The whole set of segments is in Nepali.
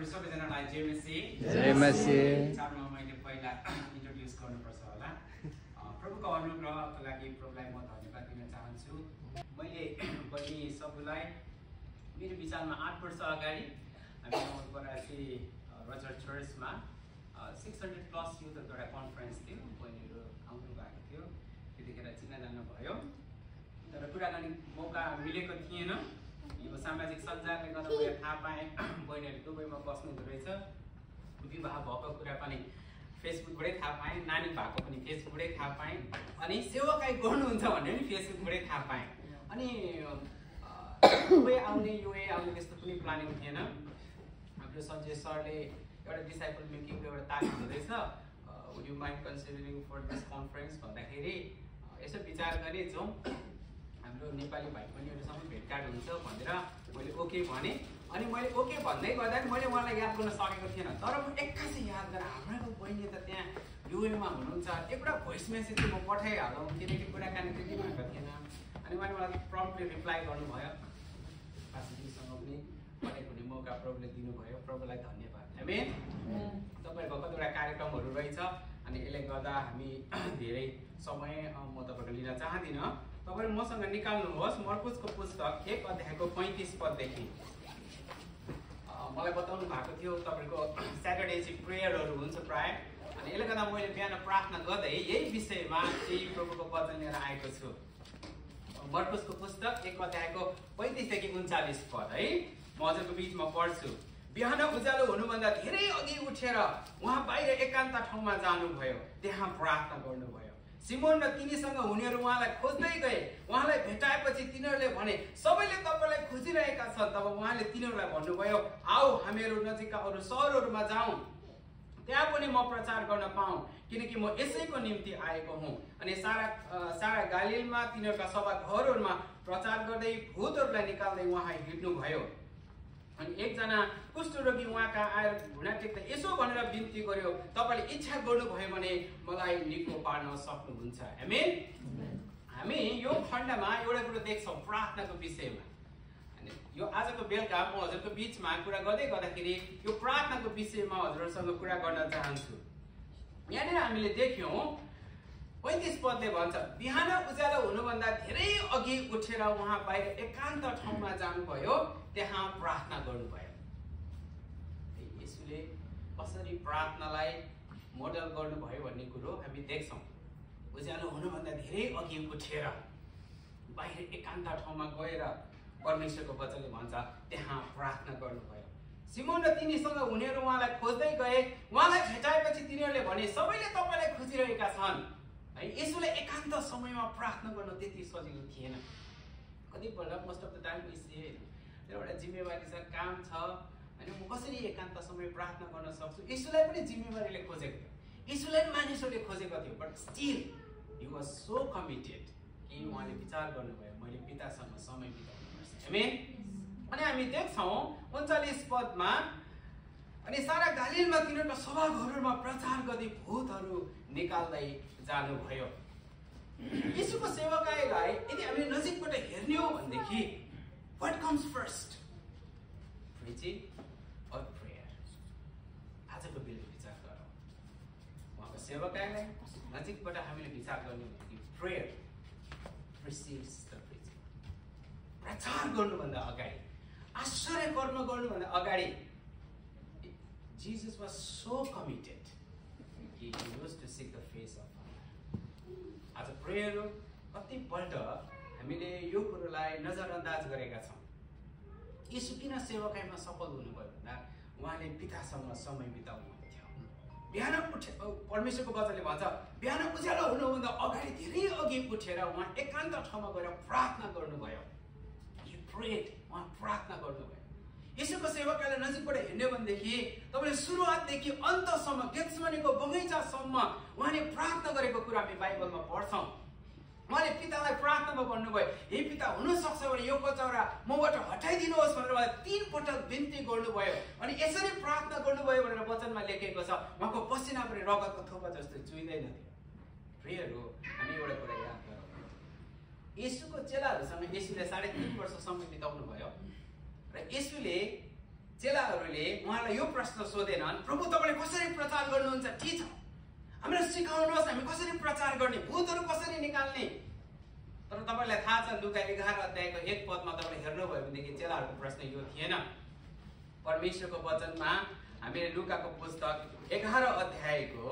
तपाईहरु सबैजनालाई जय मसी चारमा मैले पहिला इन्ट्रोड्युस गर्नुपर्छ होला। प्रभुको अनुग्रहको लागि प्रभुलाई म धन्यवाद दिन चाहन्छु। मैले पनि सबैलाई मेरो विचारमा 8 वर्ष अगाडि हामी नवलपरासी रजर चर्चमा 600 प्लस युथहरुको एउटा कन्फरेन्स थियो। बहिनीहरु आउनु भएको थियो, त्यतिखेर चिनाजाना भयो, तर कुराकानी मौका मिलेको थिएन। यो सामाजिक सञ्जालले गर्दा मैले थाहा पाएँ बहिनीहरु दुबईमा बस्नुहुँदो रहेछ। विवाह भएको कुरा पनि फेसबुकबाटै थाहा पाएँ, नानी भएको पनि फेसबुकबाटै थाहा पाएँ, अनि सेवाकाई गर्नुहुन्छ भन्ने पनि फेसबुकबाटै थाहा पाएँ। अनि दुबई आउने युए आउने त्यस्तो कुनै प्लानिङ थिएन। हाम्रो सञ्जय सरले एउटा डिसाइपल मेकिङको एउटा तालिम हुँदैछ, would you mind considering for this conference भन्दाखेरि यसो विचार गरेँ जाउँ, हाम्रो नेपाली भाइ बहिनीहरूसँग भेटघाट हुन्छ भनेर मैले ओके भने। अनि मैले ओके भन्दै गर्दा मैले उहाँलाई याद गर्न सकेको थिएन, तर म एक्कासी याद गरेँ हाम्रो बहिनी त त्यहाँ युएमा हुनुहुन्छ, एउटा भोइस मेसेज चाहिँ म पठाइहालौँ किनकि कुराकानी त्यति भएको थिएन। अनि उहाँले मलाई प्रम्पली रिप्लाई गर्नुभयो, पास्टरजीसँग पनि कनेक्ट हुने मौका प्रभुले दिनुभयो, प्रभुलाई धन्यवाद। आमेन। तपाईँहरूको कतिवटा कार्यक्रमहरू रहेछ अनि यसले गर्दा हामी धेरै समय म तपाईँको लिन चाहदिनँ। तपाईहरु मसँग निकाल्नुहोस् मर्कुसको पुस्तक 1 अध्यायको 35 पददेखि। मलाई बताउनु भएको थियो तपाईको स्याटरडे चाहिँ प्रेयरहरू हुन्छ प्राय, अनि यसले गर्दा मैले बिहान प्रार्थना गर्दै यही विषयमा चाहिँ प्रभुको वचन लिएर आएको छु। मर्कुसको पुस्तक 1 अध्यायको 35 देखि 39 पद है, म हजुरको बीचमा पढ्छु। बिहान उज्यालो हुनुभन्दा धेरै अघि उठेर उहाँ बाहिर एकान्त ठाउँमा जानुभयो, त्यहाँ प्रार्थना गर्नुभयो। सिमोन र तिनीसँग हुनेहरू उहाँलाई खोज्दै गए। उहाँलाई भेटाएपछि तिनीहरूले भने, सबैले तपाईलाई खोजिरहेका छन्। तब उहाँले तिनीहरूलाई भन्नुभयो, आऊ हामीहरू नजिकका अरू सहरहरूमा जाउँ, त्यहाँ पनि म प्रचार गर्न पाऊँ, किनकि म यसैको निम्ति आएको हुँ। अनि सारा गालिलमा तिनीहरूका सभा घरहरूमा प्रचार गर्दै भूतहरूलाई निकाल्दै उहाँ हिँड्नुभयो। अनि एकजना कुष्ठरोगी उहाँका आएर घुँडा टेक्दै यसो भनेर बिन्ती गर्यो, तपाईले इच्छा गर्नुभयो भने मलाई निको पार्न सक्नुहुन्छ। आमेन। हामी यो खण्डमा एउटा कुरो देख्छौँ प्रार्थनाको विषयमा। अनि यो आजको बेलुका म हजुरको बीचमा कुरा गर्दै गर्दाखेरि यो प्रार्थनाको विषयमा हजुरहरूसँग कुरा गर्न चाहन्छु। यहाँनिर हामीले देख्यौँ 35 पदले भन्छ, बिहान उज्यालो हुनुभन्दा धेरै अघि उठेर उहाँ बाहिर एकान्त ठाउँमा जानुभयो, त्यहाँ प्रार्थना गर्नुभयो। यसुले कसरी प्रार्थनालाई मोडल गर्नुभयो भन्ने कुरो हामी देख्छौँ। उज्यालो हुनुभन्दा धेरै अघि उठेर बाहिर एकान्त ठाउँमा गएर परमेश्वरको वचनले भन्छ त्यहाँ प्रार्थना गर्नुभयो। सिमोन र तिनीसँग हुनेहरू उहाँलाई खोज्दै गए। उहाँलाई भेटाएपछि तिनीहरूले भने, सबैले तपाईँलाई खोजिरहेका छन्। है, यसुले एकान्त समयमा प्रार्थना गर्न त्यति सजिलो थिएन। कतिपल्ट मोस्ट अफ द टाइम एउटा जिम्मेवारी छ, काम छ, अनि म कसरी एकान्त समय प्रार्थना गर्न सक्छु। यसुलाई पनि जिम्मेवारीले खोजेको थियो, यसुलाई पनि मानिसहरूले खोजेको थियो, but still he was so committed कि उहाँले विचार गर्नुभयो मैले पितासँग समय बिताउनुपर्छ। आमेन। अनि हामी देख्छौँ 39 पदमा, अनि सारा गालिलमा तिनीहरूका सभाघरहरूमा प्रचार गर्दै भूतहरू निकाल्दै जानुभयो। यसुको सेवकाईलाई यदि हामी नजिकबाट हेर्ने हो भनेदेखि what comes first? Preaching or prayer? आजको बेला विचार गरौँ। उहाँको सेवकाईलाई नजिकबाट हामीले विचार गर्ने भनेदेखि prayer precedes the preaching. प्रचार गर्नुभन्दा अगाडि, आश्चर्य कर्म गर्नुभन्दा अगाडि, Jesus was so committed. He used to seek the face of God. आज प्रेयर हो, कतिपल्ट हामीले यो कुरोलाई नजरअन्दाज गरेका छौँ। यसो किन सेवकाईमा सफल हुनुभयो भन्दा उहाँले पितासँग समय बिताउनुहुन्थ्यो। बिहान उठे परमेश्वरको वचनले भन्छ, बिहान उज्यालो हुनुभन्दा अगाडि धेरै अघि उठेर उहाँ एकान्त ठाउँमा गएर प्रार्थना गर्नुभयो। He prayed, उहाँ प्रार्थना गर्नुभयो। यसोको सेवकाईलाई नजिकबाट हेर्ने भनेदेखि तपाईले सुरुवातदेखि अन्तसम्म गेत्सेमनीको बगैँचासम्म उहाँले प्रार्थना गरेको कुरा हामी बाइबलमा पढ्छौँ। उहाँले पितालाई प्रार्थनामा भन्नुभयो, हे पिता, हुनसक्छ भने यो कचौरा मबाट हटाइदिनुहोस् भनेर उहाँले 3 पटक बिन्ती गर्नुभयो। अनि यसरी प्रार्थना गर्नुभयो भनेर वचनमा लेखेको छ, उहाँको पसिना पनि रगतको थोपा जस्तो चुइँदैन थियो। प्रेयर हो। हामी एउटा कुरा याद गरौँ, यसुको चेलाहरूसँग यसुले 3.5 वर्ष समय बिताउनु भयो र यसुले चेलाहरूले उहाँलाई यो प्रश्न सोधेनन्, प्रभु तपाईँले कसरी प्रचार गर्नुहुन्छ? ठिक छ, हामीलाई सिकाउनुहोस्, हामी कसरी प्रचार गर्ने, भूतहरू कसरी निकाल्ने। तर तपाईँलाई थाहा छ लुका 11 अध्यायको 1 पदमा तपाईँले हेर्नुभयो भनेदेखि चेलाहरूको प्रश्न यो थिएन। परमेश्वरको वचनमा हामीले लुकाको पुस्तक 11 अध्यायको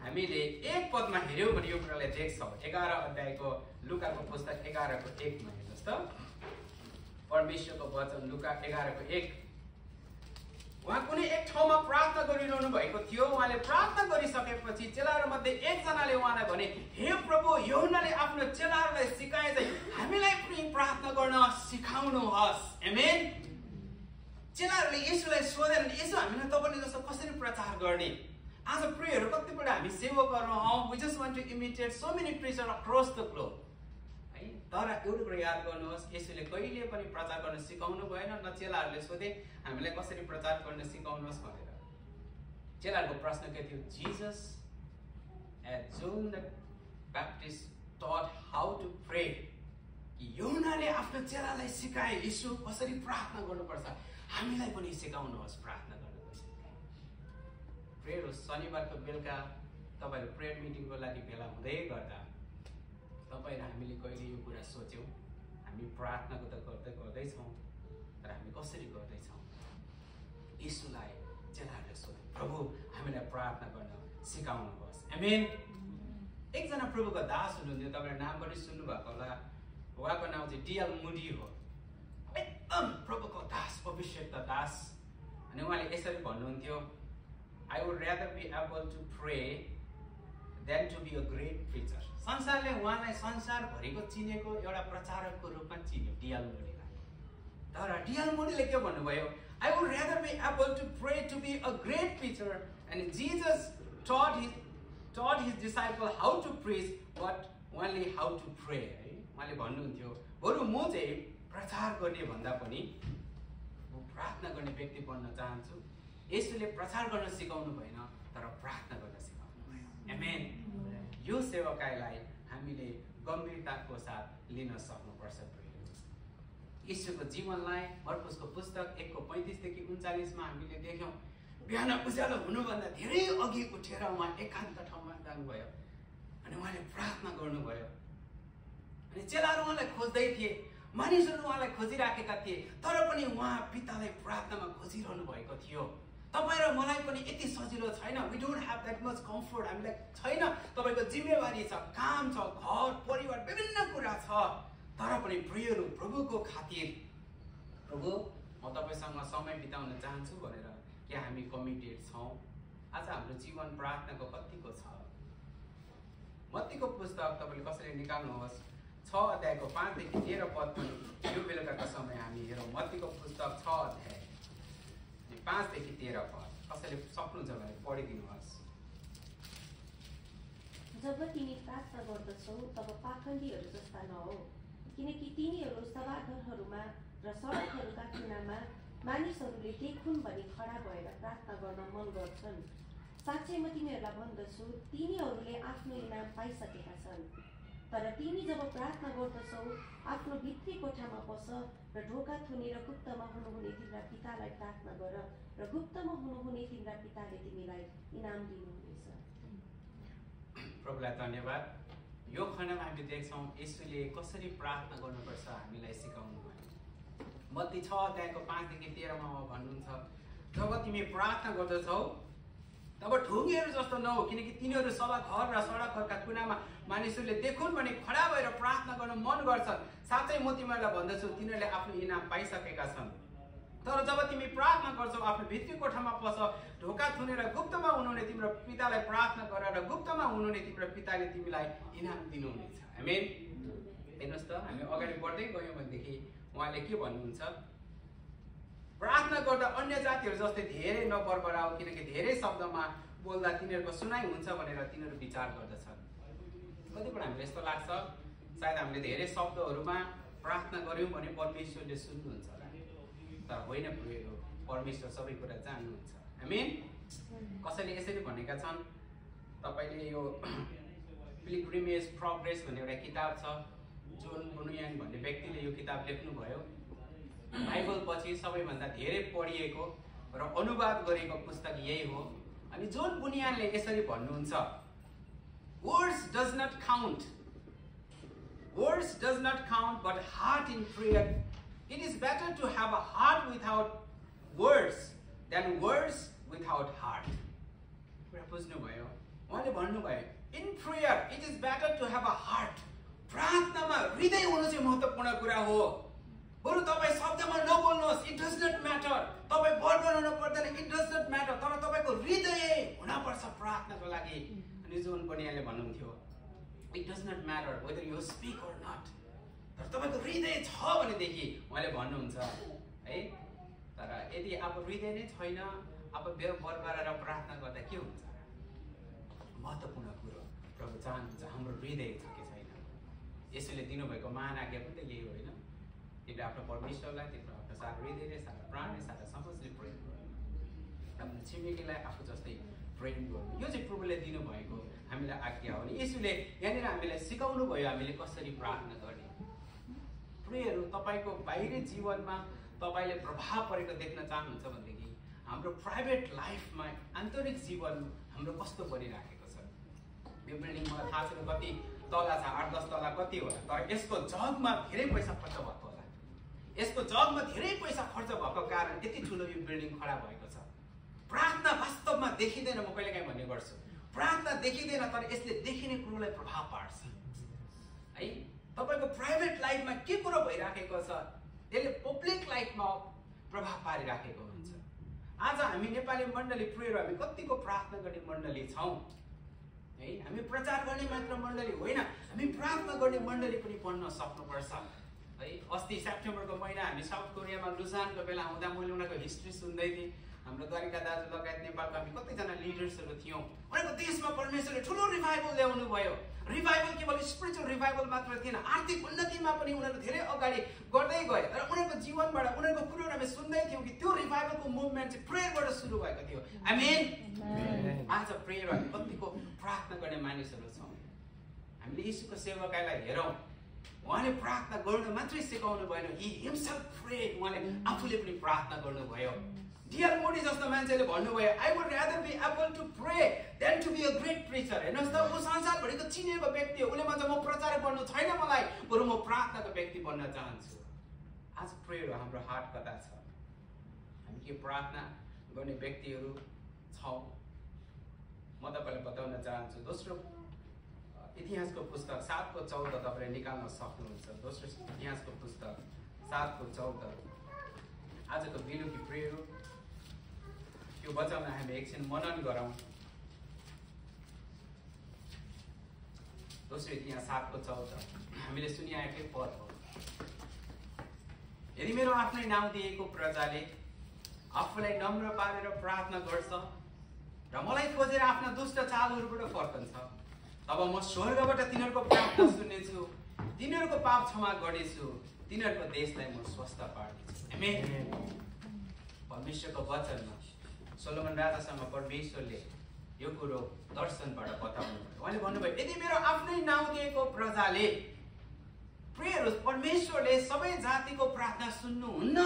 हामीले 1 पदमा हेऱ्यौँ भने यो कुरालाई देख्छौँ। 11 अध्यायको लुकाको पुस्तक 11 को 1 मा हेर्नुहोस् त। परमेश्वरको वचन लुका 11 को 1। उहाँ कुनै एक ठाउँमा प्रार्थना गरिरहनु भएको थियो। उहाँले प्रार्थना गरिसकेपछि चेलाहरूमध्ये एकजनाले उहाँलाई भने, हे प्रभु, यूहन्नाले आफ्नो चेलाहरूलाई सिकाए चाहिँ हामीलाई पनि प्रार्थना गर्न सिकाउनुहोस्। आमेन। चेलाहरूले येशूलाई सोधेनन्, येशू हामीलाई तपाईँले जस्तो कसरी प्रचार गर्ने? आज प्रेयरहरू कतिपल्ट हामी सेवकहरू हौँ, we just want to imitate so many preachers across the globe। है, तर एउटा कुरा याद गर्नुहोस्, येशूले कहिले पनि प्रचार गर्न सिकाउनु भएन। न चेलाहरूले सोधे हामीलाई कसरी प्रचार गर्न सिकाउनुहोस् भनेर। चेलाहरूको प्रश्न के थियो? Jesus and John the Baptist taught how to pray। यूहन्नाले आफ्नो चेलालाई सिकाए येशू कसरी प्रार्थना गर्नुपर्छ, हामीलाई पनि सिकाउनुहोस् प्रार्थना गर्न। प्रेयर शनिबारको बेलुका तपाईँहरू प्रेयर मिटिङको लागि भेला हुँदै गर्दा तपाईँ र हामीले कहिले यो कुरा सोच्यौँ, हामी प्रार्थनाको त गर्दैछौँ, तर हामी कसरी गर्दैछौँ? येशूलाई चेलाहरूले सोधे, प्रभु हामीलाई प्रार्थना गर्न सिकाउनुहोस्। आमेन। एकजना प्रभुको दास हुनुहुन्थ्यो, तपाईँले नाम पनि सुन्नुभएको होला। उहाँको नाम चाहिँ D.L. मुडी हो। एकदम प्रभुको दास, अभिषेक्त दास। अनि उहाँले यसरी भन्नुहुन्थ्यो, I would rather be able to pray than to be a great preacher। संसारले उहाँलाई संसारभरिको चिनेको एउटा प्रचारकको रूपमा चिन्यो D.L. मुडीलाई। तर D.L. मुडीले के भन्नुभयो? I would rather be able to pray to be a great preacher। And Jesus taught his disciples how to preach, but only how to pray। है, उहाँले भन्नुहुन्थ्यो, बरु म चाहिँ प्रचार गर्ने भन्दा पनि म प्रार्थना गर्ने व्यक्ति बन्न चाहन्छु। येशूले प्रचार गर्न सिकाउनु भएन, तर प्रार्थना गर्न सिकाउनु भयो। आमेन। यो सेवकाईलाई हामीले गम्भीरताको साथ लिन सक्नुपर्छ। येशूको जीवनलाई मर्कुसको पुस्तक 1:35 देखि 39 मा हामीले देख्यौँ। बिहान उज्यालो हुनुभन्दा धेरै अघि उठेर उहाँ एकान्त ठाउँमा जानुभयो अनि उहाँले प्रार्थना गर्नुभयो। अनि चेलाहरू उहाँलाई खोज्दै थिए, मानिसहरू उहाँलाई खोजिराखेका थिए, तर पनि उहाँ पितालाई प्रार्थनामा खोजिरहनु भएको थियो। तपाईँ र मलाई पनि यति सजिलो छैन। We don't have that much comfort. हामीलाई छैन, तपाईँको जिम्मेवारी छ, काम छ, घर परिवार विभिन्न कुरा छ, तर पनि प्रियहरू प्रभुको खातिर, प्रभु म तपाईँसँग समय बिताउन चाहन्छु भनेर के हामी कमिटेड छौँ? आज हाम्रो जीवन प्रार्थनाको कतिको छ? मत्तीको पुस्तक तपाईँले कसरी निकाल्नुहोस्, 6 अध्यायको 5 देखि 13 पद पनि यो बेलुकाको समय हामी हेरौँ। मत्तीको पुस्तक 6 अध्याय 5 देखि 13 पद कसैले सक्नुहुन्छ भने पढिदिनुहोस्। जब तिमी प्रार्थना गर्दछौ तब पाखण्डीहरू जस्ता नहो, किनकि तिनीहरू सभाघरहरूमा र सडकहरूका कुनामा मानिसहरूले देखुन् भनी खडा भएर प्रार्थना गर्न मन गर्छन्। साँच्चै म तिमीहरूलाई भन्दछु, तिनीहरूले आफ्नो इनाम पाइसकेका छन्। तर तिमी जब प्रार्थना गर्दछौ आफ्नो भित्री कोठामा पस र ढोका थुनेर गुप्तमा हुनुहुने तिम्रा पितालाई प्रार्थना गर, र गुप्तमा हुनुहुने तिम्रा पिताले तिमीलाई इनाम दिनुहुनेछ। प्रभुलाई धन्यवाद। यो खण्डमा हामी देख्छौँ येशूले कसरी प्रार्थना गर्नुपर्छ हामीलाई सिकाउनु भयो। मत्ती 6 अध्यायको 5 देखि 13 मा भन्नुहुन्छ, जब तिमी प्रार्थना गर्दछौ तब ढुङ्गेहरू जस्तो नहो, किनकि तिनीहरू सभा घर र सडकहरूका कुनामा मानिसहरूले देखुन् भने खडा भएर प्रार्थना गर्न मन गर्छन्। साथै म तिमीहरूलाई भन्दछु, तिनीहरूले आफ्नो इनाम पाइसकेका छन्। तर जब तिमी प्रार्थना गर्छौ आफ्नो भित्री कोठामा पस, ढोका थुनेर गुप्तमा हुनुहुने तिम्रो पितालाई प्रार्थना गर, र गुप्तमा हुनुहुने तिम्रो पिताले तिमीलाई इनाम दिनुहुनेछ। आमेन। हेर्नुहोस् त, हामी अगाडि बढ्दै गयौँ भनेदेखि उहाँले के भन्नुहुन्छ? प्रार्थना गर्दा अन्य जातिहरू जस्तै धेरै नबरबराऊ, किनकि धेरै शब्दमा बोल्दा तिनीहरूको सुनाइ हुन्छ भनेर तिनीहरू विचार गर्दछन्। कतिपल्ट हामीलाई यस्तो लाग्छ, सायद हामीले धेरै शब्दहरूमा प्रार्थना गऱ्यौँ भने परमेश्वरले सुन्नुहुन्छ, तर होइन। परमेश्वर सबै कुरा जान्नुहुन्छ। आमेन। कसैले यसरी भनेका छन्, तपाईँले यो पिलग्रिमेज प्रोग्रेस भन्ने एउटा किताब छ, जोन बुनुयान भन्ने व्यक्तिले यो किताब लेख्नुभयो। बाइबल पछि सबैभन्दा धेरै पढिएको र अनुवाद गरेको पुस्तक यही हो। अनि जोन बुनियानले यसरी भन्नुहुन्छ, words does not count, words does not count but heart in prayer, it is better to have a heart without words than words without heart. कुरा बुझ्नुभयो? उहाँले भन्नुभयो in prayer it is better to have a heart. प्रार्थनामा हृदय हुनु चाहिँ महत्त्वपूर्ण कुरा हो। बरु तपाईँ शब्दमा नबोल्नुहोस्, इट डज नट म्याटर, तपाईँ वर बनाउनु पर्दैन, इट डज नट म्याटर, तर तपाईँको हृदय हुनपर्छ प्रार्थनाको लागि। अनि जोन बनियाले भन्नुहुन्थ्यो it does not matter whether you speak or not, तर तपाईँको हृदय छ भनेदेखि उहाँले भन्नुहुन्छ है। तर यदि अब हृदय नै छैन, अब वर गरेर प्रार्थना गर्दा के हुन्छ? महत्त्वपूर्ण कुरो प्रभु चाहनुहुन्छ हाम्रो हृदय छ कि छैन। यसैले दिनुभएको महान आज्ञा पनि त यही होइन, तिमीले आफ्नो परमेश्वरलाई तिम्रो आफ्नो सारा हृदयले, सारा प्राणले, सारा समझले प्रेम गर्नु, आफ्नो छिमेकीलाई आफू जस्तै प्रेम गर्नु। यो चाहिँ प्रभुले दिनुभएको हामीलाई आज्ञा हो। अनि यसैले यहाँनिर हामीलाई सिकाउनु भयो हामीले कसरी प्रार्थना गर्ने। प्रेयरहरू तपाईँको बाहिरी जीवनमा तपाईँले प्रभाव परेको देख्न चाहनुहुन्छ भनेदेखि हाम्रो प्राइभेट लाइफमा आन्तरिक जीवन हाम्रो कस्तो बनिराखेको छ। यो बिल्डिङ मलाई थाहा छैन कति तला छ, 8-10 तला कति होला, तर यसको जगमा धेरै पैसा खर्च भएको होला। यसको जगमा धेरै पैसा खर्च भएको कारण यति ठुलो यो बिल्डिङ खडा भएको छ। प्रार्थना वास्तवमा देखिँदैन, म कहिलेकाहीँ भन्ने गर्छु, प्रार्थना देखिँदैन, तर यसले देखिने कुरोलाई प्रभाव पार्छ है। तपाईँको प्राइभेट लाइफमा के कुरो भइराखेको छ यसले पब्लिक लाइफमा प्रभाव पारिराखेको हुन्छ। आज हामी नेपाली मण्डली प्रेयर हामी कतिको प्रार्थना गर्ने मण्डली छौँ है। हामी प्रचार गर्ने मात्र मण्डली होइन, हामी प्रार्थना गर्ने मण्डली पनि बन्न सक्नुपर्छ है। अस्ति सेप्टेम्बरको महिना हामी साउथ कोरियामा लुजानको बेला हुँदा मैले उनीहरूको हिस्ट्री सुन्दै थिएँ। हाम्रो द्वारिका दाजु लगायत नेपालको हामी कतिजना लिडर्सहरू थियौँ। उनीहरूको देशमा परमेश्वरले ठुलो रिभाइभल ल्याउनु भयो। रिभाइभल केवल स्पिरिचुअल रिभाइभल मात्र थिएन, आर्थिक उन्नतिमा पनि उनीहरू धेरै अगाडि गर्दै गए। तर उनीहरूको जीवनबाट उनीहरूको कुरोहरू हामी सुन्दै थियौँ कि त्यो रिभाइभलको मुभमेन्ट चाहिँ प्रेयरबाट सुरु भएको थियो। आमेन। आज प्रेयर हामी कतिको प्रार्थना गर्ने मानिसहरू छौँ। हामीले यीशुको सेवकाईलाई हेरौँ, उहाँले प्रार्थना गर्नु मात्रै सिकाउनु भएन, हि हिमसेल्फ प्रेड, उहाँले आफूले पनि प्रार्थना गर्नुभयो। डियर मोडी जस्तो मान्छेले भन्नुभयो I would rather be able to pray than to be a great preacher. हेर्नुहोस् त, ऊ संसारभरिको चिनेको व्यक्ति हो, उसले भन्छ म प्रचार गर्नु छैन मलाई, बरु म प्रार्थनाको व्यक्ति बन्न चाहन्छु। आज प्रेयर हाम्रो हार्ट कता छ? हामी के प्रार्थना गर्ने व्यक्तिहरू छौँ? म तपाईँलाई बताउन चाहन्छु। दोस्रो इतिहासको पुस्तक 7:14 तपाईँले निकाल्न सक्नुहुन्छ। दोस्रो इतिहासको पुस्तक 7:14। आजको बेलुकी प्रेयर यो वचनलाई हामी एकछिन मनन गरौँ। दोस्रो इतिहास 7:14 हामीले सुनिआएकै पद हो। यदि मेरो आफ्नै नाउँ दिएको प्रजाले आफूलाई नम्र पारेर प्रार्थना गर्छ र मलाई खोजेर आफ्ना दुष्ट चालहरूबाट फर्कन्छ, तब म स्वर्गबाट तिनीहरूको प्रार्थना सुन्नेछु, तिनीहरूको पाप क्षमा गर्नेछु, तिनीहरूको देशलाई म स्वस्थ पार्नेछु। आमेन। परमेश्वरको वचनमा सोलोमन राजासँग परमेश्वरले यो कुरो दर्शनबाट बताउनु भयो। उहाँले भन्नुभयो यदि मेरो आफ्नै नाउँ दिएको प्रजाले प्रेयर, परमेश्वरले सबै जातिको प्रार्थना सुन्नुहुन्न।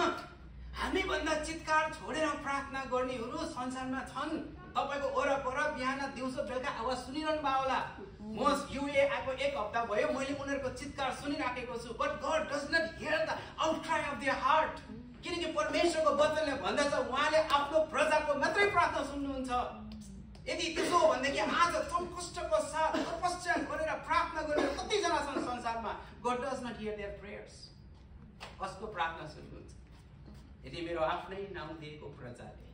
हामीभन्दा चित्कार छोडेर प्रार्थना गर्नेहरू संसारमा छन्। तपाईँको वरपर बिहान दिउँसो बेलुका आवाज सुनिरहनु भयो होला। म युए आएको 1 हप्ता भयो, मैले उनीहरूको चित्कार सुनिराखेको छु। But God does not hear the outcry of their heart. किनकि परमेश्वरको वचनले भन्दछ उहाँले आफ्नो प्रजाको मात्रै प्रार्थना सुन्नुहुन्छ। यदि त्यसो हो भनेदेखि आज सङ्कष्टको साथ तपस्या गरेर प्रार्थना गर्ने कतिजना छन् संसारमा? God does not hear their prayers. कसको प्रार्थना सुन्नुहुन्छ? यदि मेरो आफ्नै नाउँ दिएको प्रजाले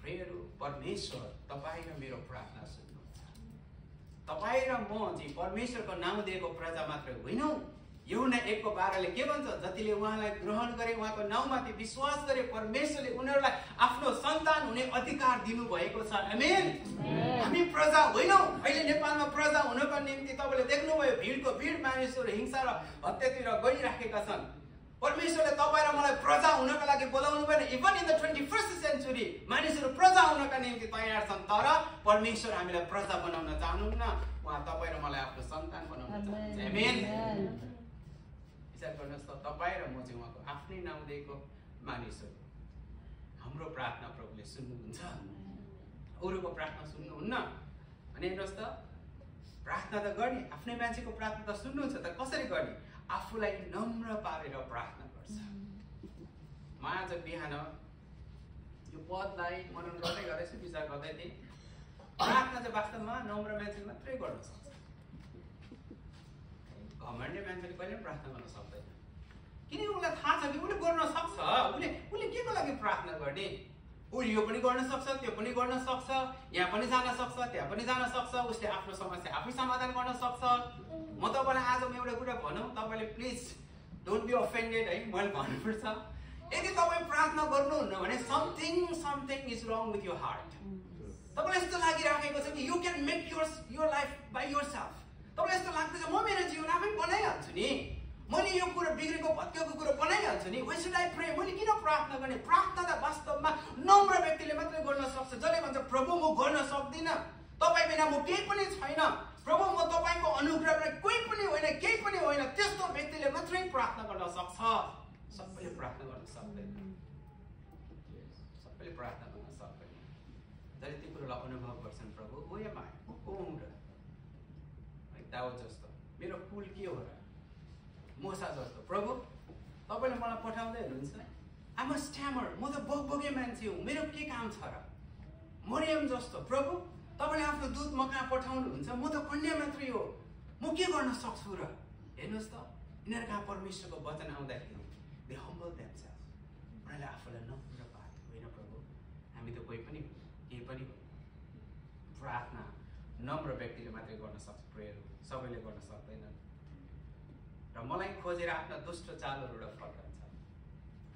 प्रेयर, परमेश्वर तपाईँ र मेरो प्रार्थना सुन्नुहुन्छ। तपाईँ र म चाहिँ परमेश्वरको नाउँ दिएको प्रजा मात्रै होइनौँ। यूहन्ना 1:12 के भन्छ? जतिले उहाँलाई ग्रहण गरे, उहाँको नाउँमाथि विश्वास गरे, परमेश्वरले उनीहरूलाई आफ्नो सन्तान हुने अधिकार दिनुभएको छ। आमेन। हामी प्रजा होइनौँ। अहिले नेपालमा प्रजा हुनको निम्ति तपाईँले देख्नुभयो भिडको भिड मानिसहरू हिंसा र हत्यातिर गइराखेका छन्। परमेश्वरले तपाईँ र मलाई प्रजा हुनका लागि बोलाउनु भएन। Even in the 21st century मानिसहरू प्रजा हुनका निम्ति तयार छन्, तर परमेश्वर हामीलाई प्रजा बनाउन चाहनुहुन्न। उहाँ तपाईँ र मलाई आफ्नो सन्तान बनाउन चाहनुहुन्छ। आमेन। विचार गर्नुहोस् त, तपाईँ र म चाहिँ उहाँको आफ्नै नाउँ दिएको मानिसहरू। हाम्रो प्रार्थना प्रभुले सुन्नुहुन्छ, अरूको प्रार्थना सुन्नुहुन्न। अनि हेर्नुहोस् त, प्रार्थना त गर्ने, आफ्नै मान्छेको प्रार्थना त सुन्नुहुन्छ, त कसरी गर्ने? आफूलाई नम्र पारेर प्रार्थना गर्छ। म आज बिहान यो पदलाई मनन गर्दै गर्दैछु, विचार गर्दै थिएँ, प्रार्थना चाहिँ वास्तवमा नम्र मान्छेले मात्रै गर्न सक्छ। घमण्डे मान्छेले कहिले पनि प्रार्थना गर्न सक्दैन, किनकि उसलाई थाहा छ कि उसले गर्न सक्छ। उसले के को लागि प्रार्थना गर्ने? ऊ यो पनि गर्न सक्छ, त्यो पनि गर्न सक्छ, यहाँ पनि जान सक्छ, त्यहाँ पनि जान सक्छ, उसले आफ्नो समस्या आफै समाधान गर्न सक्छ। म तपाईँलाई आज एउटा कुरा भनौँ, तपाईँले प्लिज डोन्ट बी अफेन्डेड है, मैले भन्नुपर्छ। यदि तपाईँ प्रार्थना गर्नुहुन्न भने something is wrong with your heart. तपाईँलाई यस्तो लागिराखेको छ कि you can make your life by your self. तपाईँलाई यस्तो लाग्दैछ म मेरो जीवन आफै बनाइहाल्छु नि, मैले यो कुरो बिग्रेको भत्केको कुरो बनाइहाल्छु नि, वाइ सुड आई प्रे? मैले किन प्रार्थना गर्ने? प्रार्थना त वास्तवमा नम्र व्यक्तिले मात्रै गर्न सक्छ, जसले भन्छ प्रभु म गर्न सक्दिनँ, तपाईँ बिना म केही पनि छैन, प्रभु म तपाईँको अनुग्रहबाट कोही पनि होइन, केही पनि होइन। त्यस्तो व्यक्तिले मात्रै प्रार्थना गर्न सक्छ। सबैले प्रार्थना गर्न सक्दैन, सबैले प्रार्थना गर्न सक्दैन। जसले त्यो कुरोलाई अनुभव गर्छन्, प्रभु हो या माया को हुँ र दाउद जस्तो मेरो कुल के हो र, मोसा जस्तो प्रभु तपाईँले मलाई पठाउँदै हुनुहुन्छ। आम अ स्ट्यामर, म त बगबगे मान्छे हुँ, मेरो के काम छ र? मरियम जस्तो प्रभु तपाईँले आफ्नो दूत म कहाँ पठाउनुहुन्छ, म त कन्या मात्रै हो, म के गर्न सक्छु र? हेर्नुहोस् त, यिनीहरू कहाँ परमेश्वरको वचन आउँदाखेरि दे हम्बल देमसेल्फ, उनीहरूले आफूलाई नम्र पारे। होइन प्रभु, हामी त कोही पनि केही पनि हो। प्रार्थना नम्र व्यक्तिले मात्रै गर्न सक्छ, प्रेयर सबैले गर्न सक्दैनन्। र मलाई खोजेर आफ्ना दुष्ट चालहरूबाट फर्कन्छ।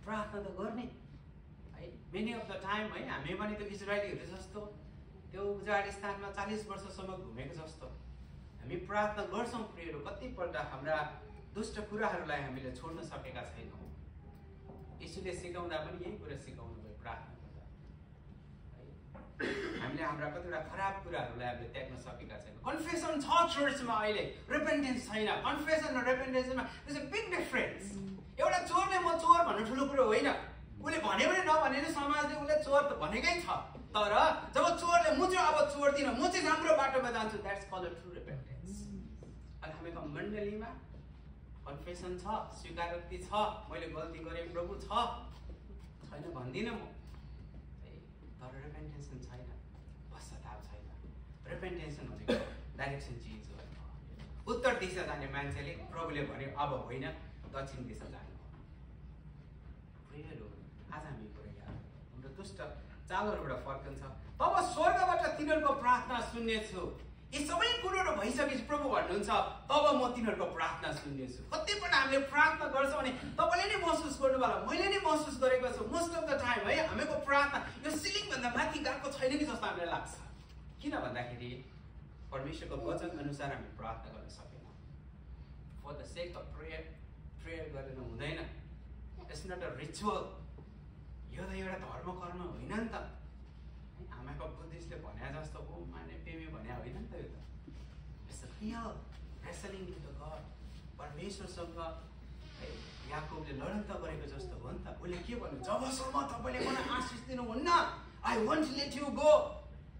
प्रार्थना त गर्ने है, मेनी अफ द टाइम है, हामी पनि त्यो इजरायलीहरू जस्तो त्यो उजाड स्थानमा 40 वर्षसम्म घुमेको जस्तो हामी प्रार्थना गर्छौँ। प्रेयर कतिपल्ट हाम्रा दुष्ट कुराहरूलाई हामीले छोड्न सकेका छैनौँ। यीशुले सिकाउँदा पनि यही कुरा सिकाउनु भयो, प्रार्थना गर्दा है। हामीले हाम्रा कतिवटा खराब कुराहरूलाई हामीले त्याग्न सकेका छैनौँ। कन्फेसन छ चर्चमा अहिले, रिपेन्टेन्स छैन। कन्फेसन र रिपेन्टेन्समा there is a big difference. एउटा चोरले म चोर भन्नु ठुलो कुरो होइन, उसले भने पनि नभने नि समाजले उसले चोर त भनेकै छ। तर जब चोरले म चाहिँ अब चोर्दिनँ, म चाहिँ राम्रो बाटोमा जान्छु, द्याट्स कल्ड अ ट्रु रिपेन्टेन्स। अनि हामीको मण्डलीमा कन्फेसन छ, स्वीकारोक्ति छ, मैले गल्ती गरेँ प्रभु छैन भन्दिनँ म, तर रिपेन्टेन्सन छैन, पश्चाताप छैन। रिपेन्टेन्सन भनेको डाइरेक्सन चेन्ज गर्नु हो। उत्तर दिशा जाने मान्छेले प्रभुले भन्यो अब होइन, दक्षिण दिशा जानु हो। प्रेयर हो। आज हामी कुरा याद, हाम्रो दुष्ट चालहरूबाट फर्कन्छ, तब स्वर्गबाट तिनीहरूको प्रार्थना सुन्नेछु। यी सबै कुरोहरू भइसकेपछि प्रभु भन्नुहुन्छ तब म तिनीहरूको प्रार्थना सुन्नेछु। कतिपल्ट हामीले प्रार्थना गर्छौँ भने तपाईँले नै महसुस गर्नुभयो होला, मैले नै महसुस गरेको छु। मोस्ट अफ द टाइम है, हामीको प्रार्थना यो सिलिङभन्दा माथि गएको छैन कि जस्तो हामीलाई लाग्छ। किन भन्दाखेरि परमेश्वरको वचन अनुसार हामी प्रार्थना गर्न सकेनौँ। For the sake of prayer गरेर हुँदैन। It's not a ritual. यो त एउटा धर्म कर्म होइन नि त। आमाको बुद्धिस्टले भने जस्तो हो माने पेमे भने होइन नि त। यो त it's a real wrestling with the God. परमेश्वरसँग याकोबले लडत गरेको जस्तो हो नि त। उसले के भन्यो, जबसम्म तपाईँले मलाई आशिष दिनुहुन्न, I want to let you go.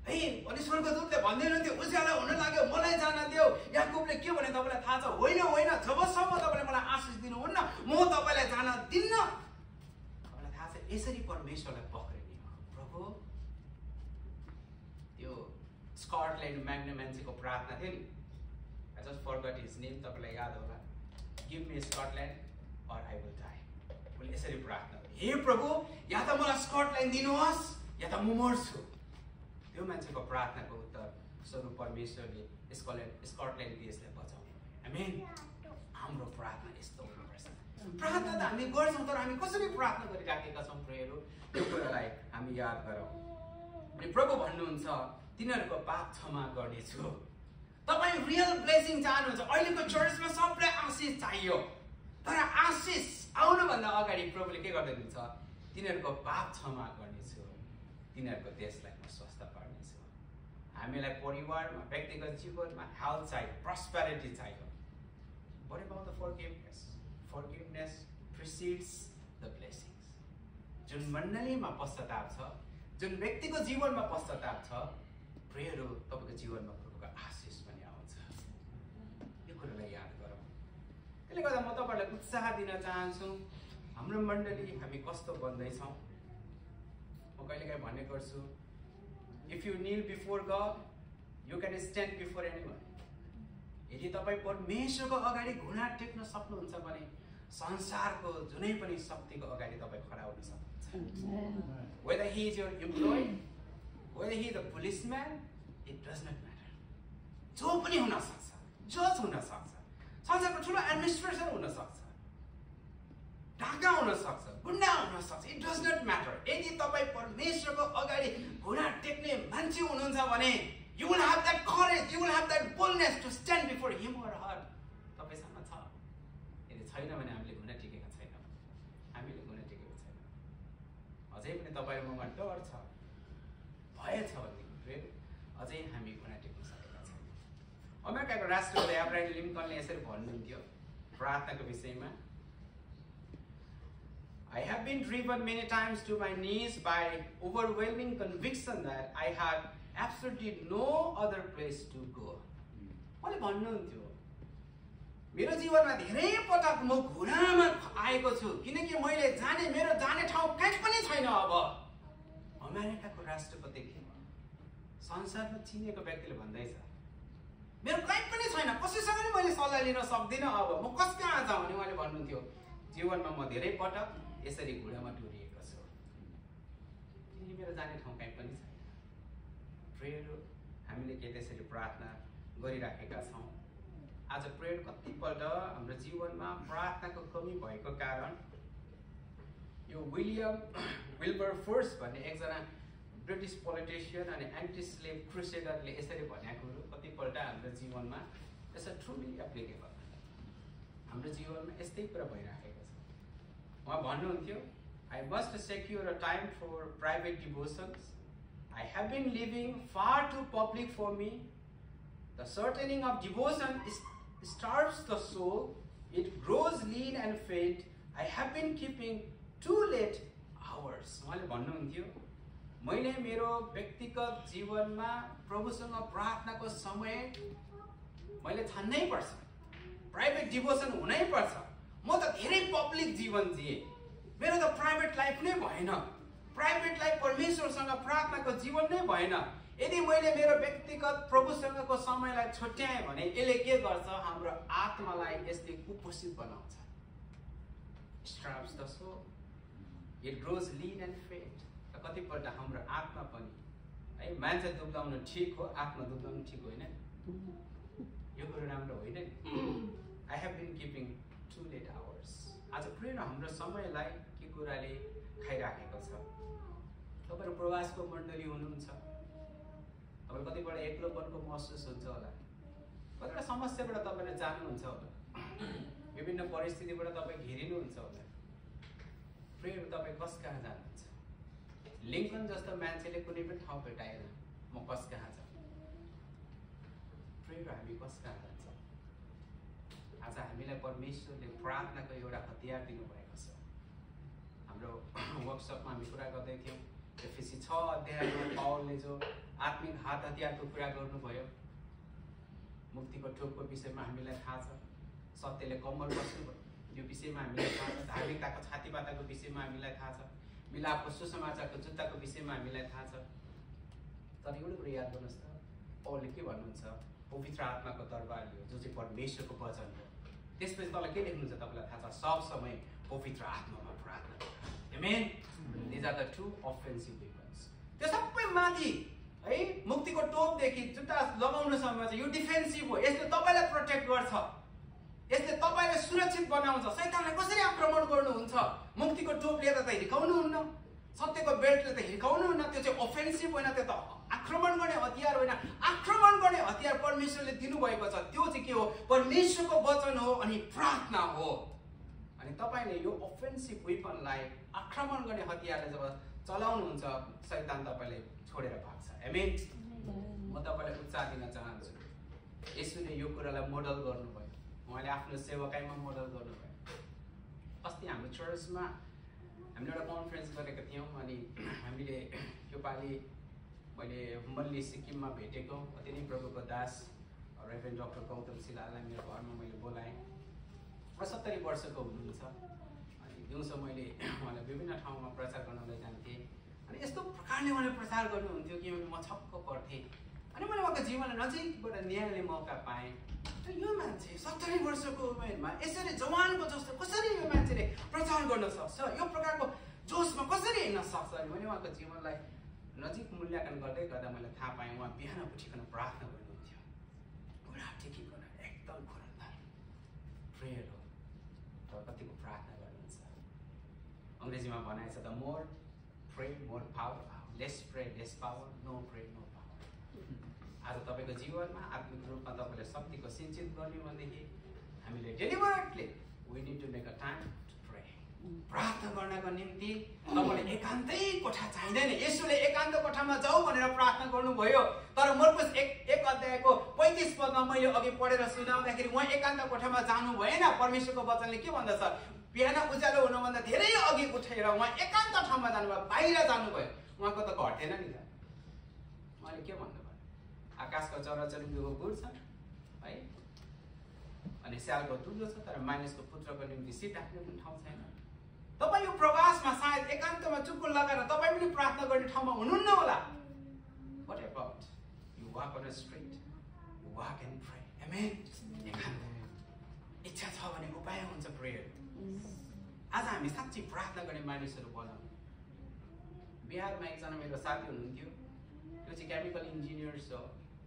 है, अनि स्वर्गदूतले भन्दै हुनुहुन्थ्यो उज्यालो हुन लाग्यो, मलाई जान देऊ। याकोबले के भने तपाईँलाई थाहा छ? होइन होइन, जबसम्म तपाईँले मलाई आशिष दिनुहुन्न, म तपाईँलाई जान दिन्न। तपाईँलाई थाहा छ यसरी परमेश्वरलाई पक्रिने हो। प्रभु त्यो स्कटल्यान्ड म्याग्ने मान्छेको प्रार्थना थियो नि, I just forgot his name, तपाईँलाई याद होला, give me Scotland or I will die. उसले यसरी प्रार्थना गरे, हे प्रभु या त मलाई स्कटल्यान्ड दिनुहोस् या त म मर्छु। त्यो मान्छेको प्रार्थनाको उत्तर स्वरूप परमेश्वरले स्कटल्यान्ड देशलाई बचाउने। आमेन। हाम्रो प्रार्थना यस्तो हुनुपर्छ। प्रार्थना त हामी गर्छौँ, तर हामी कसरी प्रार्थना गरिराखेका छौँ प्रेयरहरू, त्यो कुरालाई हामी याद गरौँ। अनि प्रभु भन्नुहुन्छ तिनीहरूको पाप क्षमा गर्नेछु। तपाईँ रियल ब्लेसिङ चाहनुहुन्छ। अहिलेको चर्चमा सबलाई आशिष चाहियो, तर आशिष आउनुभन्दा अगाडि प्रभुले के गर्दैनुहुन्छ? तिनीहरूको पाप क्षमा गर्नेछु, तिनीहरूको देशलाई म स्वस्थ पार्नेछु। हामीलाई परिवारमा, व्यक्तिगत जीवनमा हेल्थ चाहियो, प्रस्पेरिटी चाहियो। What about the forgiveness? forgiveness precedes the blessings. जुन मण्डलीमा पश्चाताप छ, जुन व्यक्तिको जीवनमा पश्चाताप छ, प्रियहरू तपाईको जीवनमा प्रभुको आशीष पनि आउँछ। यो कुरालाई याद गरौँ। त्यसले गर्दा म तपाईलाई उत्साह दिन चाहन्छु। हाम्रो मण्डली हामी कस्तो बन्दैछौँ? म कहिलेकाहीँ भन्ने गर्छु, if you kneel before God, you can stand before anyone. यदि तपाईँ परमेश्वरको अगाडि घुँडा टेक्न सक्नुहुन्छ भने संसारको जुनै पनि शक्तिको अगाडि तपाईँ खडा हुन सक्नुहुन्छ। Whether he is your employee, whether he is a policeman, it does not matter. जो पनि हुन सक्छ, जज हुन सक्छ, संसारको ठुलो एडमिनिस्ट्रेसन हुन सक्छ, ढाका हुन सक्छ, गुन्डा हुन सक्छ, it does not matter. यदि तपाईँ परमेश्वरको अगाडि घुँडा टेक्ने मान्छे हुनुहुन्छ भने you will have that courage, you will have that boldness to stand before him or her. तपाईसँग छ। यदि छैन भने हामीले घुँडा टेकेका छैनौँ, हामीले घुँडा टेकेको छैन। अझै पनि तपाईँ र ममा डर छ, भय छ भनेदेखि अझै हामी घुँडा टेक्न सकेका छैनौँ। अमेरिकाको राष्ट्रपति अब्राहम लिङ्कनले यसरी भन्नुहुन्थ्यो प्रार्थनाको विषयमा, I have been driven many times to my knees by overwhelming conviction that I have absolutely no other place to go. उहाँले भन्नुहुन्थ्यो, मेरो जीवनमा धेरै पटक म घुँडामा आएको छु किनकि मैले मेरो जाने ठाउँ कहीँ पनि छैन। अब अमेरिकाको राष्ट्रपति संसारमा चिनेको व्यक्तिले भन्दैछ, मेरो कहीँ पनि छैन, कसैसँग पनि मैले सल्लाह लिन सक्दिनँ, अब म कस कहाँ जाउँ भने उहाँले भन्नुहुन्थ्यो, जीवनमा म धेरै पटक यसरी घुँडामा टुरिएको छु किनकि मेरो जाने ठाउँ कहीँ पनि छैन। प्रेयरहरू हामीले के त्यसरी प्रार्थना गरिराखेका छौँ। आज प्रेयर कतिपल्ट हाम्रो जीवनमा प्रार्थनाको कमी भएको कारण यो विलियम विल्बरफोर्स भन्ने एकजना ब्रिटिस पोलिटिसियन अनि एन्टी स्लेभ क्रुसेडरले यसरी भनेको कतिपल्ट हाम्रो जीवनमा यसो ट्रुली एप्लिकेबल हाम्रो जीवनमा यस्तै कुरा भइराखेको छ। उहाँ भन्नुहुन्थ्यो, I must secure a time for private devotions. I have been living far too public for me. The shortening of devotion starves the soul. It grows lean and faint. I have been keeping too late hours. उहाँले भन्नुहुन्थ्यो, मैले मेरो व्यक्तिगत जीवनमा प्रभुसँग प्रार्थनाको समय मैले छान्नै पर्छ, प्राइभेट डिभोसन हुनै पर्छ। म त धेरै पब्लिक जीवन जिए, मेरो त प्राइभेट लाइफ नै भएन, प्राइभेट लाइफ परमेश्वरसँग प्रार्थनाको जीवन नै भएन। यदि मैले मेरो व्यक्तिगत प्रभुसँगको समयलाई छुट्याएँ भने यसले के गर्छ, हाम्रो आत्मालाई यसले कुपोषित बनाउँछ। Starves the soul. It grows lean and faint. कतिपल्ट हाम्रो आत्मा पनि है, मान्छे दुब्लाउनु ठिक हो, आत्मा दुब्लाउनु ठिक होइन, यो कुरो राम्रो होइन नि। I have been keeping too late hours. आज प्रेर हाम्रो समयलाई के कुराले खाइराखेको छ। तपाईहरु प्रवासको मण्डली हुनुहुन्छ, तपाईहरु कतिपल्ट एक्लोपनको महसुस हुन्छ होला, कतिवटा समस्याबाट तपाईले जानुहुन्छ होला, विभिन्न परिस्थितिबाट तपाई घेरिनुहुन्छ होला। प्रेर तपाई कस कहाँ जानुहुन्छ? लिंकन जस्तो मान्छेले कुनै पनि ठाउँ भेटाएन, म कस कहाँ जाऊँ? प्रेर हामी कस कहाँ जान्छौँ? आज हामीलाई परमेश्वरले प्रार्थनाको एउटा हतियार दिनुभएको छ। हाम्रो वर्कसपमा हामी कुरा गर्दै थियौँ, एफएसी 6 अध्यायमा पावलले जो आत्मिक हात हतियारको कुरा गर्नुभयो, मुक्तिको टोपको विषयमा हामीलाई थाहा छ, सत्यले कम्मर बस्नु यो विषयमा हामीलाई थाहा छ, धार्मिकताको छातीपाताको विषयमा हामीलाई थाहा छ, मिलापको सुसमाचारको जुत्ताको विषयमा हामीलाई थाहा छ। तर एउटा कुरा याद गर्नुहोस् त, पावलले के भन्नुहुन्छ? पवित्र आत्माको तरबार लियो, जो चाहिँ परमेश्वरको वचन हो। त्यसपछि तल के लेख्नुहुन्छ तपाईलाई थाहा छ? सब समय पवित्र आत्मामा प्रार्थना गर्नु। आमेन। These are the two offensive weapons. त्यो सबै माथि है, मुक्तिको टोपदेखि जुत्ता लगाउनसम्म चाहिँ यो डिफेन्सिभ हो। यसले तपाईलाई प्रोटेक्ट गर्छ, यसले तपाईलाई सुरक्षित बनाउँछ। शैतानले कसरी आक्रमण गर्नुहुन्छ? मुक्तिको टोपले त हिर्काउनुहुन्न, सत्यको बेल्टले त हिर्काउनुहुन्न। त्यो चाहिँ अफेन्सिभ होइन, त्यो त आक्रमण गर्ने हतियार होइन। आक्रमण गर्ने हतियार परमेश्वरले दिनुभएको छ, त्यो चाहिँ के हो? परमेश्वरको वचन हो अनि प्रार्थना हो। अनि तपाईले यो अफेन्सिभ वेपनलाई, आक्रमण गर्ने हतियारलाई जब चलाउनुहुन्छ, शैतान तपाईलाई छोडेर भाग्छ। आमेन। म तपाईलाई उत्साह दिन चाहन्छु। येशूले यो कुरालाई मोडल गर्नुभयो, उहाँले आफ्नो सेवकाईमा मोडल गर्नुभयो। अस्ति हाम्रो चर्चमा हामीले एउटा कन्फरेन्स गरेका थियौँ अनि हामीले यो पालि मैले मल्ली सिक्किममा भेटेको अति नै प्रभुको दास रेभरेन्ड डाक्टर गौतम सिलाललाई मेरो घरमा मैले बोलाएँ। 70 वर्षको हुनुहुन्छ अनि दिउँसो मैले उहाँलाई विभिन्न ठाउँमा प्रचार गर्न लैजान्थेँ अनि यस्तो प्रकारले उहाँले प्रचार गर्नुहुन्थ्यो कि म छक्क पर्थेँ। अनि मैले उहाँको जीवनलाई नजिकबाट न्यायले मौका पाएँ। यो मान्छे 70 वर्षको उमेरमा यसरी जवानको जस्तो कसरी यो मान्छेले प्रचार गर्न सक्छ, यो प्रकारको जोसमा कसरी हिँड्न सक्छ अनि मैले उहाँको जीवनलाई नजिक मूल्याङ्कन गर्दै गर्दा मैले थाहा पाएँ उहाँ बिहान उठिकन प्रार्थना गर्नुहुन्थ्यो। घुँडा टेकिकन एकदम खुरन्दार प्रेयर हो तर कतिको प्रार्थना गर्नुहुन्छ। अङ्ग्रेजीमा भनाइछ the more pray more power, less pray less power, no pray no power. आज तपाईँको जीवनमा आत्मिक रूपमा तपाईँले शक्तिको सिंचित गर्ने भनेदेखि हामीले deliberately we need to make a time to pray. प्रार्थना गर्नको निम्ति तपाईँले एकान्तै कोठा चाहिँदैन। यसोले एकान्त कोठामा जाऊ भनेर प्रार्थना गर्नुभयो तर मर्कुस 1 अध्यायको 35 पदमा मैले अघि पढेर सुनाउँदाखेरि उहाँ एकान्त कोठामा जानु भएन। परमेश्वरको वचनले के भन्दछ, बिहान उज्यालो हुनुभन्दा धेरै अघि उठेर उहाँ एकान्त ठाउँमा जानुभयो, बाहिर जानुभयो। उहाँको त घटेन नि त। उहाँले के भन्नुभयो, आकाशको चराचुरुङ्गीको गुड छ है अनि स्यालको तुलो छ तर मानिसको पुत्रको निम्ति सिट राख्ने पनि ठाउँ छैन। तपाईँ यो प्रवासमा सायद एकान्तमा चुप्पो लगाएर तपाईँ पनि प्रार्थना गर्ने ठाउँमा हुनुहुन्न होला। What about you walk on a street, you walk and pray. Amen. एकान्त इच्छा छ भने उपाय हुन्छ प्रेयर। आज हामी साँच्चै प्रार्थना गर्ने मानिसहरू बनाउँ। बिहारमा एकजना मेरो साथी हुनुहुन्थ्यो, त्यो चाहिँ केमिकल इन्जिनियर्स हो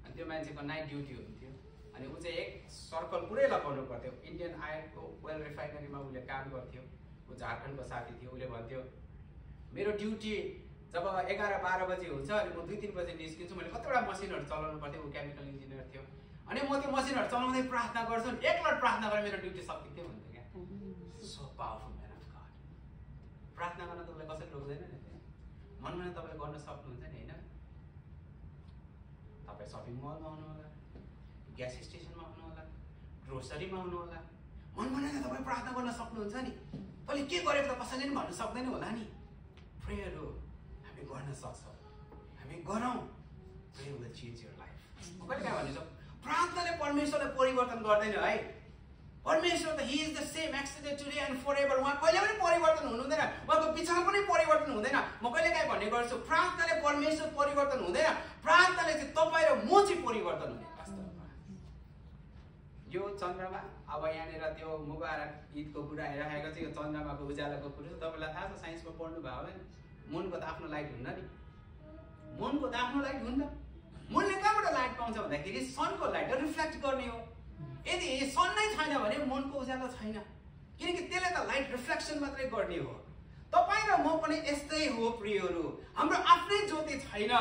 अनि त्यो मान्छेको नाइट ड्युटी हुन्थ्यो अनि ऊ चाहिँ एक सर्कल पुरै लगाउनु पर्थ्यो। इन्डियन आयलको वेल रिफाइनरीमा उसले काम गर्थ्यो। ऊ झारखण्डको साथी थियो। उसले भन्थ्यो मेरो ड्युटी जब 11-12 बजी हुन्छ अनि म 2-3 बजे निस्किन्छु। मैले कतिवटा मसिनहरू चलाउनु पर्थ्यो। ऊ केमिकल इन्जिनियर थियो अनि म त्यो मसिनहरू चलाउँदै प्रार्थना गर्छु एक लट प्रार्थना गरेर मेरो ड्युटी सकिन्थ्यो भन्थ्यो क्या। So powerful man of God. प्रार्थना गर्न तपाईँलाई कसैले रोक्दैन नि। मनमा तपाईँले गर्न सक्नुहुन्छ नि होइन। तपाईँ सपिङ मलमा हुनु होला, ग्यास स्टेसनमा हुनु होला, ग्रोसरीमा हुनु होला, मनमा नै तपाईँ प्रार्थना गर्न सक्नुहुन्छ नि। तैँले के गरेको त कसैले पनि भन्न सक्दैन होला नि। प्रेयर हो, हामी गर्न सक्छौँ, हामी गरौँ। Prayer will change your life. म कहिले कहाँ भन्छु प्रार्थनाले परमेश्वरलाई परिवर्तन गर्दैन है। परमेश्वर त he is the same extended today and forever. उहाँ कहिले पनि परिवर्तन हुनुहुँदैन, उहाँको विचार पनि परिवर्तन हुँदैन। म कहिले काहीँ भन्ने गर्छु प्रार्थनाले परमेश्वर परिवर्तन हुँदैन, प्रार्थनाले चाहिँ तपाईँ र म चाहिँ परिवर्तन हुने। यो चन्द्रमा अब यहाँनिर त्यो मुबारक ईदको कुरा हेरिरहेको चाहिँ यो चन्द्रमाको उज्यालोको कुरा तपाईँलाई थाहा छ, साइन्समा पढ्नु भयो होला नि। मुनको त आफ्नो लाइट हुन्न नि, मुनको त आफ्नो लाइट हुन्न। मुनले कहाँबाट लाइट पाउँछ भन्दाखेरि सनको लाइट रिफ्लेक्ट गर्ने हो। यदि सन नै छैन भने मुनको उज्यालो छैन, किनकि त्यसले त लाइट रिफ्लेक्सन मात्रै गर्ने हो। तपाईँ र म पनि यस्तै हो प्रियहरू। हाम्रो आफ्नै ज्योति छैन।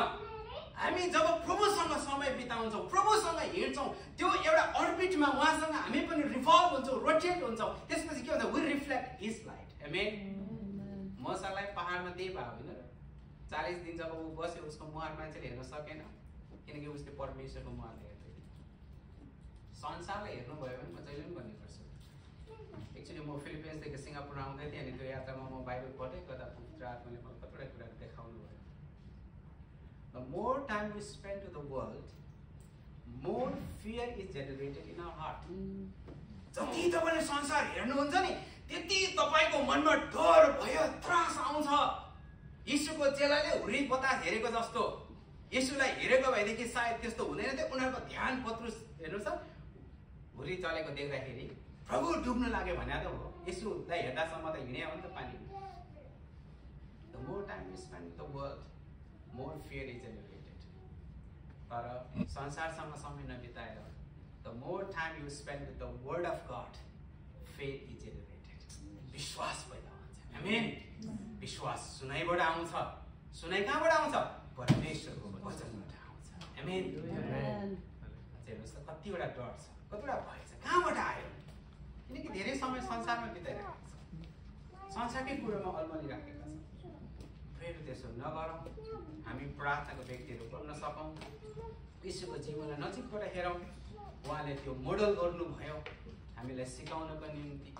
हामी जब प्रभुसँग समय बिताउँछौँ, प्रभुसँग हिँड्छौँ, त्यो एउटा अर्बिटमा उहाँसँग हामी पनि रिभल्भ हुन्छौँ, रोटेट हुन्छौँ। त्यसपछि के हुन्छ, वी रिफ्लेक्ट हिज लाइट। आमेन। मसालाई पहाडमा त्यही भयो होइन र 40 दिन जब ऊ बस्यो उसको मुहार मान्छेले हेर्न सकेन किनकि उसले परमेश्वरको मुहार हेर्दै। संसारलाई हेर्नुभयो भने म जहिले पनि भन्ने गर्छु। एक्चुअली म फिलिपिन्सदेखि सिङ्गापुर आउँदै थिएँ अनि त्यो यात्रामा म बाइबल पढ्दै गर्दा पवित्र आत्माले मलाई कतिवटा कुराहरू देखाउनु भयो। The more time we spend to the world, more fear is generated in our heart. जति तपाईँले संसार हेर्नुहुन्छ नि त्यति तपाईँको मनमा डर भय त्रास आउँछ। यीशुको चेलाले हुरी बतास हेरेको जस्तो, यीशुलाई हेरेको भएदेखि सायद त्यस्तो हुँदैन थियो। उनीहरूको ध्यान पत्रुस हेर्नुहोस् त, हुरी चलेको देख्दाखेरि प्रभु डुब्नु लाग्यो भने त हो। यीशुलाई हेर्दासम्म त हिँड्यो भने त पानी। The more time we spend with the world, more fear is generated. तर संसारसँग समय नबिताएर the more time you spend with the word of God, faith is generated. विश्वास पैदा हुन्छ। आमेन। विश्वास सुनाइबाट आउँछ। सुनाइ कहाँबाट आउँछ? परमेश्वरको वचनबाट आउँछ। आमेन। हेर्नुहोस् त कतिवटा डर छ, कतिवटा भय छ, कहाँबाट आयो? किनकि धेरै समय संसारमा बिताइरहेको छ, संसारकै कुरोमा अल्मलिराखेका छ। फेरि त्यसो नगरौँ। हामी प्रार्थनाको व्यक्तिहरू बन्न सकौँ, यीशुको जीवनलाई नजिकबाट हेरौँ। उहाँले त्यो मोडल गर्नुभयो हामीलाई सिकाउनको निम्ति।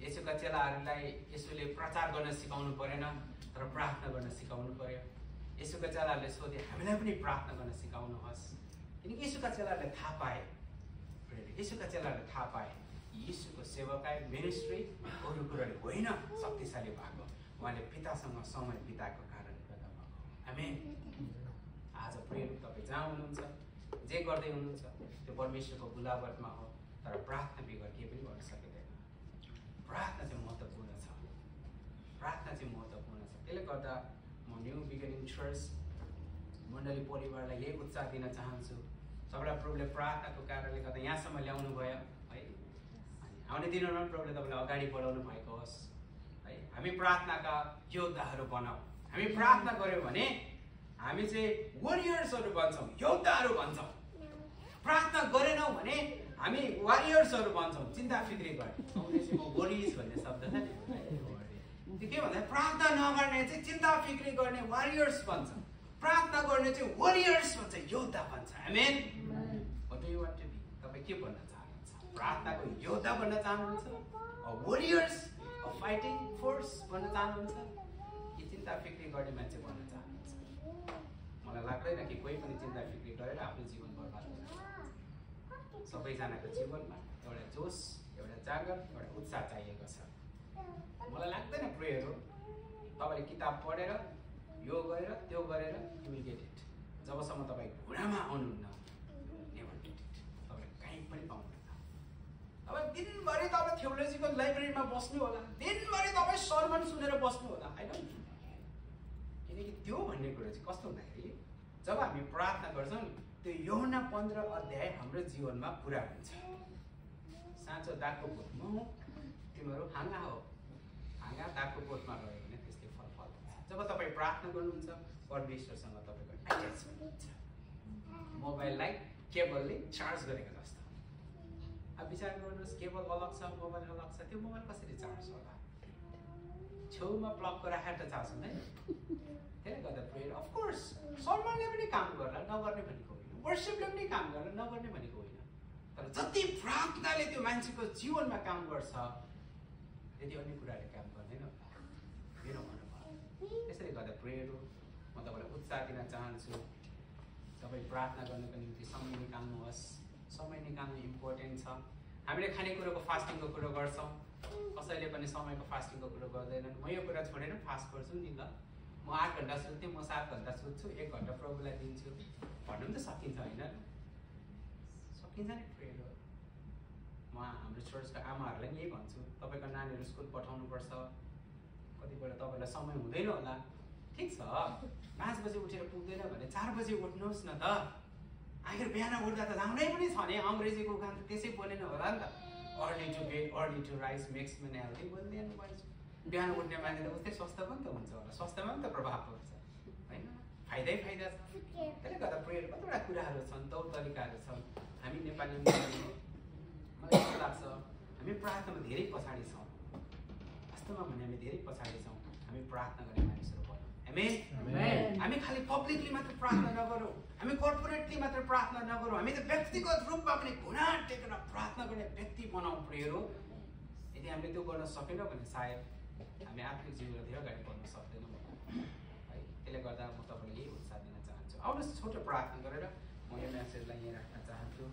यसुका चेलाहरूलाई यसुले प्रचार गर्न सिकाउनु परेन, तर प्रार्थना गर्न सिकाउनु पर्यो। यसुका चेलाहरूले सोधे हामीलाई पनि प्रार्थना गर्न सिकाउनुहोस्, किनकि यसुका चेलाहरूले थाहा पाए, यसुका चेलाहरूले थाहा पाए यीशुको सेवकाई मिनिस्ट्री अरू कुराले होइन शक्तिशाली भएको, उहाँले पितासँग समय बिताएको कारणले गर्दा भएको। आमेन। आज प्रिय तपाईँ जहाँ हुनुहुन्छ, जे गर्दै हुनुहुन्छ त्यो परमेश्वरको बुलावटमा हो, तर प्रार्थना बिगर केही पनि गर्न सकिँदैन। प्रार्थना चाहिँ महत्त्वपूर्ण छ, प्रार्थना चाहिँ महत्त्वपूर्ण छ। त्यसले गर्दा म न्यू बिगिनिङ चर्च मण्डली परिवारलाई यही उत्साह दिन चाहन्छु। सबैलाई प्रभुले प्रार्थनाको कारणले गर्दा यहाँसम्म ल्याउनु भयो है, अनि आउने दिनमा प्रभुले तपाईँलाई अगाडि बढाउनु भएको होस् है। हामी प्रार्थनाका योद्धाहरू बनाऊ। हामी प्रार्थना गऱ्यौँ भने हामी चाहिँ वरियर्सहरू बन्छौँ, योद्धाहरू बन्छौँ। प्रार्थना गरेनौँ भने हामी वारियर्सहरू बन्छौँ, चिन्ता फिक्री गर्ने। अङ्ग्रेजीमा वरिज भन्ने शब्द छ नि, त्यो के भन्दा प्रार्थना नगर्ने चाहिँ चिन्ता फिक्री गर्ने वारियर्स बन्छ, प्रार्थना गर्ने चाहिँ वरियर्स बन्छ, योद्धा बन्छ। आमेन। What do you want to be? तपाईँ के बन्न चाहनुहुन्छ? प्रार्थनाको योद्धा बन्न चाहनुहुन्छ, वरियर्स अफ फाइटिङ फोर्स बन्न चाहनुहुन्छ, कि चिन्ता फिक्री गर्ने मान्छे बन्न चाहनुहुन्छ? मलाई लाग्दैन कि कोही पनि चिन्ता फिक्री गरेर आफ्नो जीवन बर्बाद गर्न सक्छ। सबैजनाको जीवनमा एउटा जोस, एउटा जागर, एउटा उत्साह चाहिएको छ। मलाई लाग्दैन प्रियहरू तपाईँले किताब पढेर यो गरेर त्यो गरेर यु विल गेट इट। जबसम्म तपाईँ घुँडामा आउनुहुन्न, नेभर गेट इट। तपाईँले कहीँ पनि पाउनुहुन्न। तपाईँ दिनभरि तपाईँ थियोलोजीको लाइब्रेरीमा बस्नु होला, दिनभरि तपाईँ सर्मन सुनेर बस्नु होला, होइन? किनकि त्यो भन्ने कुरो चाहिँ कस्तो हुँदाखेरि जब हामी प्रार्थना गर्छौँ नि, त्यो यूहन्ना 15 अध्याय हाम्रो जीवनमा पुरा हुन्छ। साँचो दागको बोटमा हो तिमीहरू हाँगा हो, हाँगा दागको बोटमा रह्यो भने त्यसले फल फल्छ। जब तपाईँ प्रार्थना गर्नुहुन्छ परमेश्वरसँग तपाईँको एट्याचमेन्ट हुन्छ, मोबाइललाई केबलले चार्ज गरेको जस्तो। अब विचार गर्नुहोस्, केबल अलग छ, मोबाइल अलग छ, त्यो मोबाइल कसरी चार्ज होला? छेउमा प्लगको राखेर त चार्ज हुँदैन। त्यसले गर्दा प्रेयर अफकोर्स सर्मनले पनि काम गर्ला, नगर्ने भनेको होइन, वर्सिपले पनि काम गर्ला, नगर्ने भनेको होइन, तर जति प्रार्थनाले त्यो मान्छेको जीवनमा काम गर्छ त्यति अन्य कुराले काम गर्दैन मेरो अनुभव। त्यसैले गर्दा प्रेयर हो, म तपाईँलाई उत्साह दिन चाहन्छु। तपाईँ प्रार्थना गर्नको निम्ति समय निकाल्नुहोस्। समय निकाल्नु इम्पोर्टेन्ट छ। हामीले खानेकुरोको फास्टिङको कुरो गर्छौँ, कसैले पनि समयको फास्टिङको कुरो गर्दैनन्। म यो कुरा छोडेर फास्ट गर्छु नि, ल म 8 घन्टा सुत्थेँ, म 7 घन्टा सुत्छु, 1 घन्टा प्रभुलाई दिन्छु भन्नु पनि त सकिन्छ, होइन? सकिन्छ नि प्रेयर हो। म हाम्रो चर्चको आमाहरूलाई यही भन्छु, तपाईँको नानीहरू स्कुल पठाउनुपर्छ, कतिपल्ट तपाईँलाई समय हुँदैन होला, ठिक छ, 5 बजे उठेर पुग्दैन भने 4 बजे उठ्नुहोस् न त। आखिर बिहान उठ्दा त जानै पनि छ नि, अङ्ग्रेजीको उखान त त्यसै बोलेन होला नि त, early to bed early to rise makes men healthy बोलिदिनु पर्छ। बिहान उठ्ने मान्छे त उस्तै स्वस्थ पनि त हुन्छ होला, स्वास्थ्यमा पनि त प्रभाव पर्छ, होइन? फाइदै फाइदा छ। त्यसले गर्दा प्रेयर कतिवटा कुराहरू छन्, तौर तरिकाहरू छन्। हामी नेपालीमा मलाई यस्तो लाग्छ हामी प्रार्थनामा धेरै पछाडि छौँ। वास्तवमा भने हामी धेरै पछाडि छौँ। हामी प्रार्थना गर्ने मानिसहरू बनौँ। आमेन। हामी खालि पब्लिकली मात्र प्रार्थना नगरौँ, हामी कर्पोरेटली मात्र प्रार्थना नगरौँ, हामी त व्यक्तिगत रूपमा पनि घुँडा टेकेर प्रार्थना गर्ने व्यक्ति बनाउँ प्रेयर हो। यदि हामीले त्यो गर्न सकेनौँ भने सायद हामी आत्मिक जीवनमा धेरै अगाडि बढ्न सक्दैनौँ है। त्यसले गर्दा म तपाईँलाई यही उत्साह दिन चाहन्छु। आउनुहोस् छोटो प्रार्थना गरेर म यो मेसेजलाई यहीँ राख्न चाहन्छु।